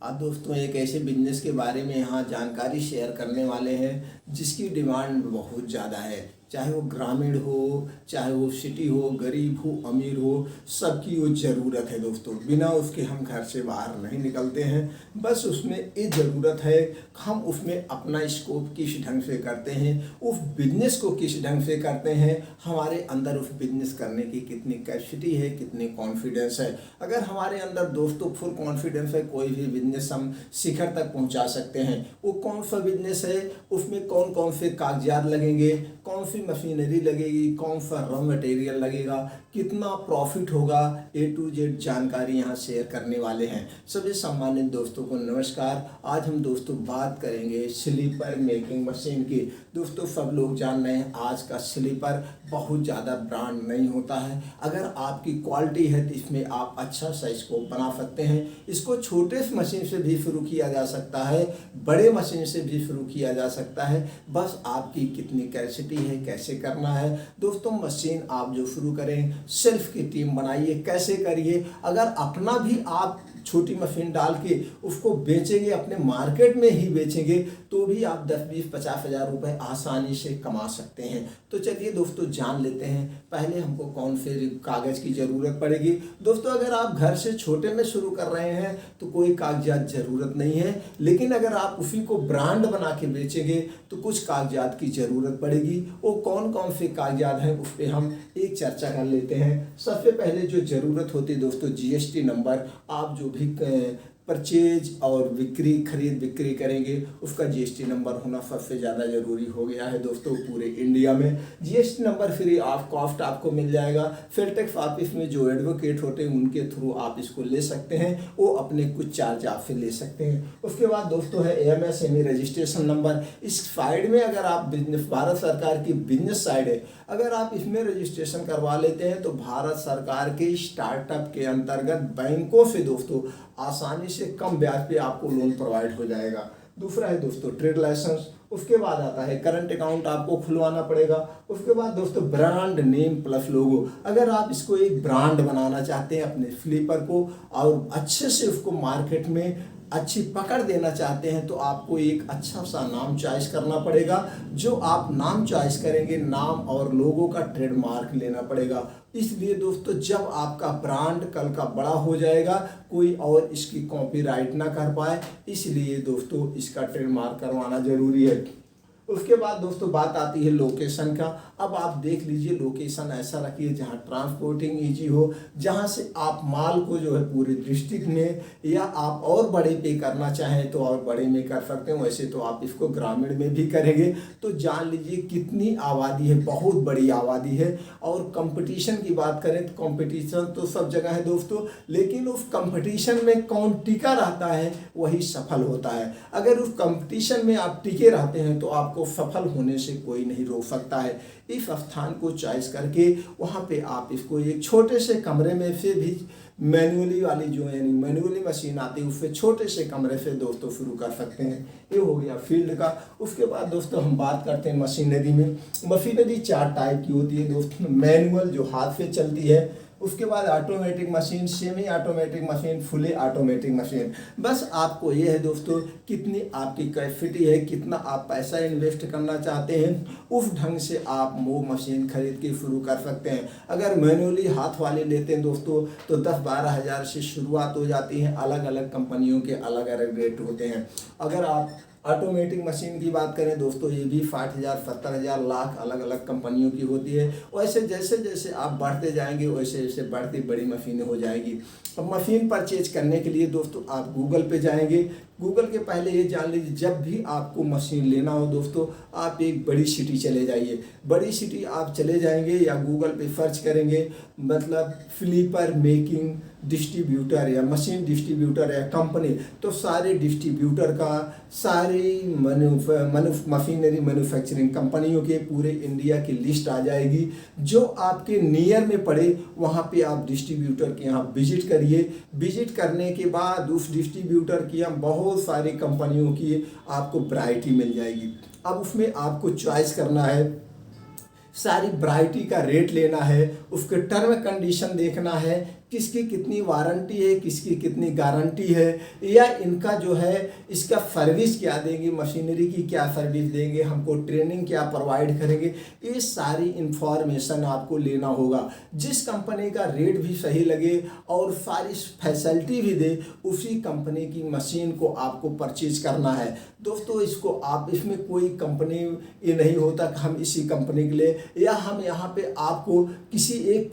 आज दोस्तों एक ऐसे बिजनेस के बारे में यहाँ जानकारी शेयर करने वाले हैं जिसकी डिमांड बहुत ज़्यादा है। चाहे वो ग्रामीण हो, चाहे वो सिटी हो, गरीब हो, अमीर हो, सबकी वो ज़रूरत है दोस्तों। बिना उसके हम घर से बाहर नहीं निकलते हैं। बस उसमें ये ज़रूरत है हम उसमें अपना स्कोप किस ढंग से करते हैं, उस बिजनेस को किस ढंग से करते हैं, हमारे अंदर उस बिजनेस करने की कितनी कैपेसिटी है, कितनी कॉन्फिडेंस है। अगर हमारे अंदर दोस्तों फुल कॉन्फिडेंस है, कोई भी बिजनेस हम शिखर तक पहुंचा सकते हैं। वो कौन सा बिजनेस है, उसमें कौन कौन से कागजात लगेंगे, कौन सी मशीनरी लगेगी, कौन सा रॉ मटेरियल लगेगा, कितना प्रॉफिट होगा, A to Z जानकारी यहाँ शेयर करने वाले हैं। सभी सम्मानित दोस्तों को नमस्कार। आज हम दोस्तों बात करेंगे स्लीपर मेकिंग मशीन की। दोस्तों सब लोग जान रहे हैं आज का स्लीपर बहुत ज़्यादा ब्रांड नहीं होता है। अगर आपकी क्वालिटी है तो इसमें आप अच्छा सा स्कोप बना सकते हैं। इसको छोटे से मशीन से भी शुरू किया जा सकता है, बड़े मशीन से भी शुरू किया जा सकता है। बस आपकी कितनी कैपेसिटी है, कैसे करना है। दोस्तों मशीन आप जो शुरू करें, सेल्फ की टीम बनाइए। कैसे करिए, अगर अपना भी आप छोटी मशीन डाल के उसको बेचेंगे, अपने मार्केट में ही बेचेंगे, तो भी आप 10-20-50 हज़ार रुपये आसानी से कमा सकते हैं। तो चलिए दोस्तों जान लेते हैं पहले हमको कौन से कागज़ की ज़रूरत पड़ेगी। दोस्तों अगर आप घर से छोटे में शुरू कर रहे हैं तो कोई कागजात ज़रूरत नहीं है, लेकिन अगर आप उसी को ब्रांड बना के बेचेंगे तो कुछ कागजात की ज़रूरत पड़ेगी। वो कौन कौन से कागजात हैं उस पर हम एक चर्चा कर लेते हैं। सबसे पहले जो ज़रूरत होती है दोस्तों, GST नंबर। आप जो भी परचेज और खरीद बिक्री करेंगे उसका GST नंबर होना सबसे ज़्यादा ज़रूरी हो गया है दोस्तों पूरे इंडिया में। GST number free of cost आपको मिल जाएगा। फिर टैक्स ऑफिस में जो एडवोकेट होते हैं उनके थ्रू आप इसको ले सकते हैं, वो अपने कुछ चार्ज आपसे ले सकते हैं। उसके बाद दोस्तों है AMSME रजिस्ट्रेशन नंबर। इस साइड में अगर आप बिजनेस, भारत सरकार की बिजनेस साइड है, अगर आप इसमें रजिस्ट्रेशन करवा लेते हैं तो भारत सरकार के स्टार्टअप के अंतर्गत बैंकों से दोस्तों आसानी से कम ब्याज पे आपको लोन प्रोवाइड हो जाएगा। दूसरा है दोस्तों ट्रेड लाइसेंस। उसके बाद आता है करंट अकाउंट आपको खुलवाना पड़ेगा। उसके बाद दोस्तों ब्रांड नेम प्लस लोगो। अगर आप इसको एक ब्रांड बनाना चाहते हैं अपने स्लीपर को और अच्छे से उसको मार्केट में अच्छी पकड़ देना चाहते हैं तो आपको एक अच्छा सा नाम चॉइस करना पड़ेगा। जो आप नाम चॉइस करेंगे, नाम और लोगो का ट्रेडमार्क लेना पड़ेगा। इसलिए दोस्तों जब आपका ब्रांड कल का बड़ा हो जाएगा, कोई और इसकी कॉपीराइट ना कर पाए, इसलिए दोस्तों इसका ट्रेडमार्क करवाना जरूरी है। उसके बाद दोस्तों बात आती है लोकेशन का। अब आप देख लीजिए लोकेशन ऐसा रखिए जहां ट्रांसपोर्टिंग इजी हो, जहां से आप माल को जो है पूरे डिस्ट्रिक्ट में या आप और बड़े पे करना चाहें तो और बड़े में कर सकते हैं। वैसे तो आप इसको ग्रामीण में भी करेंगे। तो जान लीजिए कितनी आबादी है, बहुत बड़ी आबादी है। और कंपटीशन की बात करें तो कंपटीशन तो सब जगह है दोस्तों, लेकिन उस कंपटीशन में कौन टिका रहता है वही सफल होता है। अगर उस कंपटीशन में आप टिके रहते हैं तो आपको सफल होने से कोई नहीं रोक सकता है। इस स्थान को चॉइस करके वहाँ पे आप इसको एक छोटे से कमरे में से भी मैनुअली वाली जो यानी मैनुअली मशीन आती है उससे छोटे से कमरे से दोस्तों शुरू कर सकते हैं। ये हो गया फील्ड का। उसके बाद दोस्तों हम बात करते हैं मशीनरी में। मशीनरी 4 टाइप की होती है दोस्तों। मैनुअल जो हाथ से चलती है, उसके बाद automatic machine, semi automatic machine, fully automatic machine. बस आपको ये है दोस्तों कितनी आपकी कैपेसिटी है, कितना आप पैसा इन्वेस्ट करना चाहते हैं, उस ढंग से आप वो मशीन खरीद के शुरू कर सकते हैं। अगर मैनुअली हाथ वाले लेते हैं दोस्तों तो 10-12 हज़ार से शुरुआत हो जाती है। अलग अलग कंपनियों के अलग अलग रेट होते हैं। अगर आप ऑटोमेटिक मशीन की बात करें दोस्तों, ये भी 60,000, 70,000, लाख अलग अलग कंपनियों की होती है। वैसे जैसे जैसे आप बढ़ते जाएंगे वैसे वैसे बढ़ती बड़ी मशीनें हो जाएगी। अब मशीन परचेज करने के लिए दोस्तों आप गूगल पे जाएंगे। गूगल के पहले ये जान लीजिए जब भी आपको मशीन लेना हो दोस्तों आप एक बड़ी सिटी चले जाइए। बड़ी सिटी आप चले जाएंगे या गूगल पे सर्च करेंगे मतलब स्लीपर मेकिंग डिस्ट्रीब्यूटर या मशीन डिस्ट्रीब्यूटर या कंपनी, तो सारे डिस्ट्रीब्यूटर का, सारी मशीनरी मैन्युफैक्चरिंग कंपनियों के पूरे इंडिया की लिस्ट आ जाएगी। जो आपके नियर में पड़े वहाँ पे आप डिस्ट्रीब्यूटर के यहाँ विजिट करिए। विजिट करने के बाद उस डिस्ट्रीब्यूटर की हम बहुत सारी कंपनियों की आपको वैरायटी मिल जाएगी। अब उसमें आपको चॉइस करना है, सारी वैरायटी का रेट लेना है, उसके टर्म कंडीशन देखना है किसकी कितनी वारंटी है, किसकी कितनी गारंटी है, या इनका जो है इसका सर्विस क्या देंगे, मशीनरी की क्या सर्विस देंगे, हमको ट्रेनिंग क्या प्रोवाइड करेंगे, ये सारी इंफॉर्मेशन आपको लेना होगा। जिस कंपनी का रेट भी सही लगे और सारी फैसिलिटी भी दे, उसी कंपनी की मशीन को आपको परचेज करना है दोस्तों। इसको आप इसमें कोई कंपनी ये नहीं होता कि हम इसी कंपनी के लिए, या हम यहाँ पे आपको किसी एक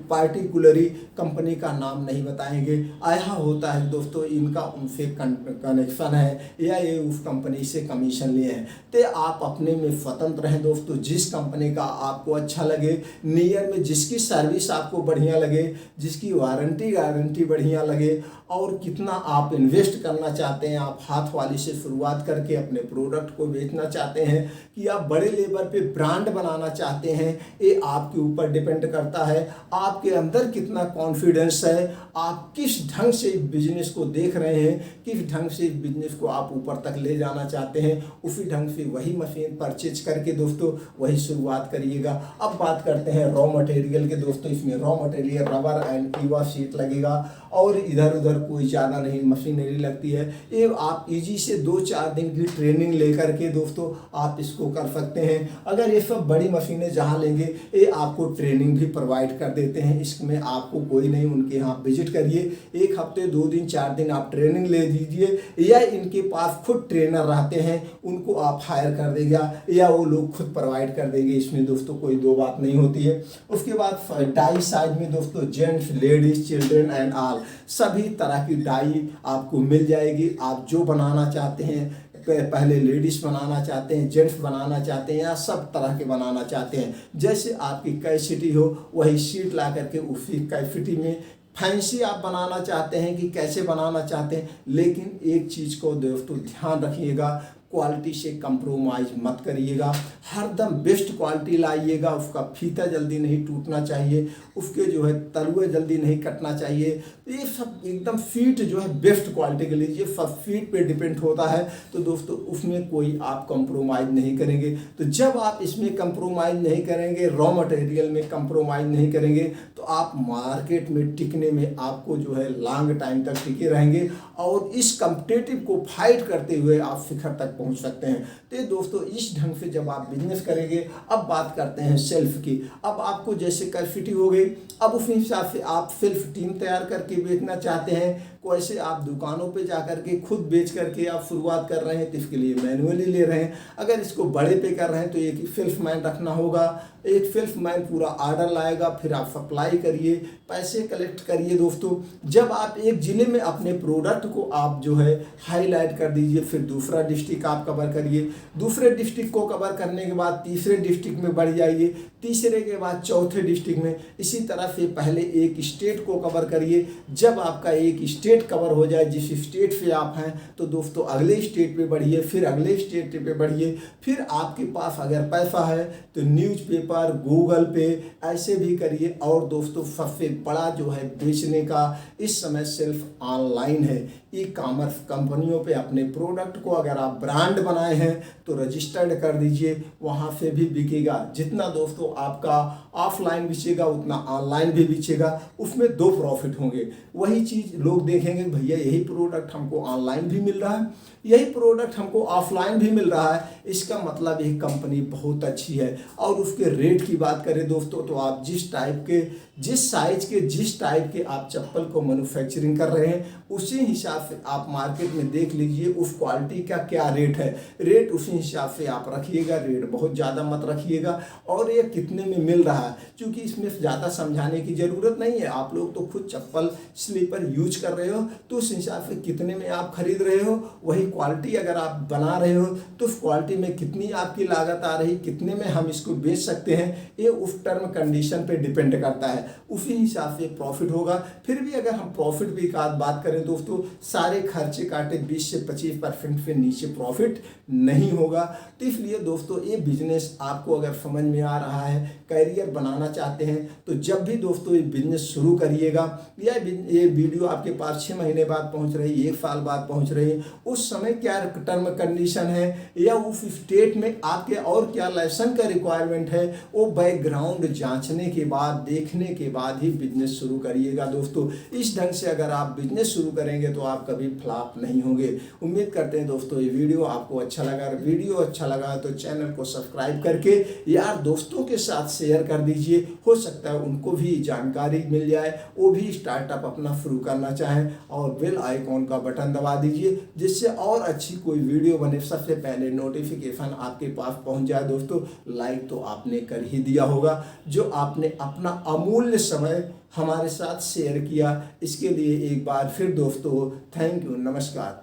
पार्टिकुलरी कंपनी का नाम नहीं बताएंगे। ऐसा होता है दोस्तों, इनका उनसे कनेक्शन है या ये उस कंपनी से कमीशन लिए हैं। तो आप अपने में स्वतंत्र हैं दोस्तों। जिस कंपनी का आपको अच्छा लगे, नियर में जिसकी सर्विस आपको बढ़िया लगे, जिसकी वारंटी गारंटी बढ़िया लगे, और कितना आप इन्वेस्ट करना चाहते हैं, आप हाथ वाली से शुरुआत करके अपने प्रोडक्ट को बेचना चाहते हैं कि आप बड़े लेवल पे ब्रांड बनाना चाहते हैं, ये आपके ऊपर डिपेंड करता है। आपके अंदर कितना कॉन्फिडेंस है, आप किस ढंग से बिजनेस को देख रहे हैं, किस ढंग से बिजनेस को आप ऊपर तक ले जाना चाहते हैं, उसी ढंग से वही मशीन परचेज करके दोस्तों वही शुरुआत करिएगा। अब बात करते हैं रॉ मटेरियल के दोस्तों। इसमें raw material rubber and Eva sheet लगेगा और इधर उधर कोई ज़्यादा नहीं मशीनरी लगती है। ये आप इजी से 2-4 दिन की ट्रेनिंग लेकर के दोस्तों आप इसको कर सकते हैं। अगर ये सब बड़ी मशीनें जहाँ लेंगे, ये आपको ट्रेनिंग भी प्रोवाइड कर देते हैं। इसमें आपको कोई नहीं, उनके यहाँ विजिट करिए, 1 हफ्ते 2 दिन 4 दिन आप ट्रेनिंग ले दीजिए, या इनके पास खुद ट्रेनर रहते हैं, उनको आप हायर कर देगा, या वो लोग खुद प्रोवाइड कर देंगे। इसमें दोस्तों कोई दो बात नहीं होती है। उसके बाद डाई साइज में दोस्तों gents, ladies, children and all सभी तरह की डाई आपको मिल जाएगी। आप जो बनाना चाहते हैं, पहले लेडीज बनाना चाहते हैं, जेंट्स बनाना चाहते हैं, या सब तरह के बनाना चाहते हैं, जैसे आपकी कैपेसिटी हो वही शीट ला करके उसी कैपेसिटी में फैंसी आप बनाना चाहते हैं कि कैसे बनाना चाहते हैं। लेकिन एक चीज़ को दोस्तों ध्यान रखिएगा, क्वालिटी से कंप्रोमाइज़ मत करिएगा, हरदम बेस्ट क्वालिटी लाइएगा। उसका फीता जल्दी नहीं टूटना चाहिए, उसके जो है तलुए जल्दी नहीं कटना चाहिए। ये सब एकदम फीट जो है बेस्ट क्वालिटी के लीजिए, सब फीट पे डिपेंड होता है। तो दोस्तों उसमें कोई आप कंप्रोमाइज़ नहीं करेंगे। तो जब आप इसमें कंप्रोमाइज़ नहीं करेंगे, रॉ मटेरियल में कंप्रोमाइज़ नहीं करेंगे, तो आप मार्केट में टिकने में आपको जो है लॉन्ग टाइम तक टिके रहेंगे, और इस कॉम्पिटिटिव को फाइट करते हुए आप शिखर तक पहुंच सकते हैं। तो दोस्तों इस ढंग से जब आप बिजनेस करेंगे, अब बात करते हैं सेल्फ की। अब आपको जैसे कैपेसिटी हो गई, अब उस हिसाब से आप सेल्फ टीम तैयार करके बेचना चाहते हैं, वैसे आप दुकानों पे जा करके खुद बेच करके आप शुरुआत कर रहे हैं, तो इसके लिए मैनुअली ले रहे हैं। अगर इसको बड़े पे कर रहे हैं तो एक सेल्समैन रखना होगा, एक सेल्समैन पूरा ऑर्डर लाएगा, फिर आप सप्लाई करिए, पैसे कलेक्ट करिए। दोस्तों जब आप एक ज़िले में अपने प्रोडक्ट को आप जो है हाईलाइट कर दीजिए, फिर दूसरा डिस्ट्रिक्ट आप कवर करिए, दूसरे डिस्ट्रिक्ट को कवर करने के बाद तीसरे डिस्ट्रिक्ट में बढ़ जाइए, तीसरे के बाद चौथे डिस्ट्रिक्ट में, इसी तरह से पहले एक स्टेट को कवर करिए। जब आपका एक स्टेट कवर हो जाए, जिस स्टेट से आप हैं, तो दोस्तों अगले स्टेट पे बढ़िए, फिर अगले स्टेट पे बढ़िए। फिर आपके पास अगर पैसा है तो न्यूज़पेपर, गूगल पे ऐसे भी करिए। और दोस्तों सबसे बड़ा जो है बेचने का इस समय सिर्फ ऑनलाइन है। ई कॉमर्स कंपनियों पे अपने प्रोडक्ट को अगर आप ब्रांड बनाए हैं तो रजिस्टर्ड कर दीजिए, वहाँ से भी बिकेगा। जितना दोस्तों आपका ऑफलाइन बिचेगा उतना ऑनलाइन भी बिचेगा, उसमें 2 प्रॉफिट होंगे। वही चीज़ लोग देखेंगे, भैया यही प्रोडक्ट हमको ऑनलाइन भी मिल रहा है, यही प्रोडक्ट हमको ऑफलाइन भी मिल रहा है, इसका मतलब ये कंपनी बहुत अच्छी है। और उसके रेट की बात करें दोस्तों, तो आप जिस टाइप के, जिस साइज के, जिस टाइप के आप चप्पल को मैन्युफैक्चरिंग कर रहे हैं, उसी हिसाब से आप मार्केट में देख लीजिए उस क्वालिटी का क्या रेट है। रेट उसी हिसाब से आप रखिएगा, रेट बहुत ज़्यादा मत रखिएगा। और ये कितने में मिल रहा है, क्योंकि इसमें ज़्यादा समझाने की ज़रूरत नहीं है, आप लोग तो खुद चप्पल स्लीपर यूज कर रहे हो, तो उस हिसाब से कितने में आप खरीद रहे हो, वही क्वालिटी अगर आप बना रहे हो तो उस क्वालिटी में कितनी आपकी लागत आ रही, कितने में हम इसको बेच सकते हैं, ये उस टर्म कंडीशन पे डिपेंड करता है। उसी हिसाब से प्रॉफिट होगा। फिर भी अगर हम प्रॉफिट भी का बात करें दोस्तों, सारे खर्चे काटे 20 से 25% से नीचे प्रॉफिट नहीं होगा। तो इसलिए दोस्तों ये बिजनेस आपको अगर समझ में आ रहा है, कैरियर बनाना चाहते हैं तो जब भी दोस्तों ये बिजनेस शुरू करिएगा, या ये वीडियो आपके पास 6 महीने बाद पहुंच रही, 1 साल बाद पहुंच रही, उस समय क्या टर्म कंडीशन है या उस स्टेट में आपके और क्या लाइसेंस का रिक्वायरमेंट है, वो बैकग्राउंड जांचने के बाद, देखने के बाद ही बिजनेस शुरू करिएगा दोस्तों। इस ढंग से अगर आप बिजनेस शुरू करेंगे तो आप कभी फ्लॉप नहीं होंगे। उम्मीद करते हैं दोस्तों ये वीडियो आपको अच्छा लगा। वीडियो अच्छा लगा तो चैनल को सब्सक्राइब करके यार दोस्तों के साथ शेयर कर दीजिए, हो सकता है उनको भी जानकारी मिल जाए, वो भी स्टार्टअप अपना शुरू करना चाहें। और बेल आइकॉन का बटन दबा दीजिए जिससे और अच्छी कोई वीडियो बने सबसे पहले नोटिफिकेशन आपके पास पहुंच जाए। दोस्तों लाइक तो आपने कर ही दिया होगा, जो आपने अपना अमूल्य समय हमारे साथ शेयर किया, इसके लिए एक बार फिर दोस्तों थैंक यू, नमस्कार।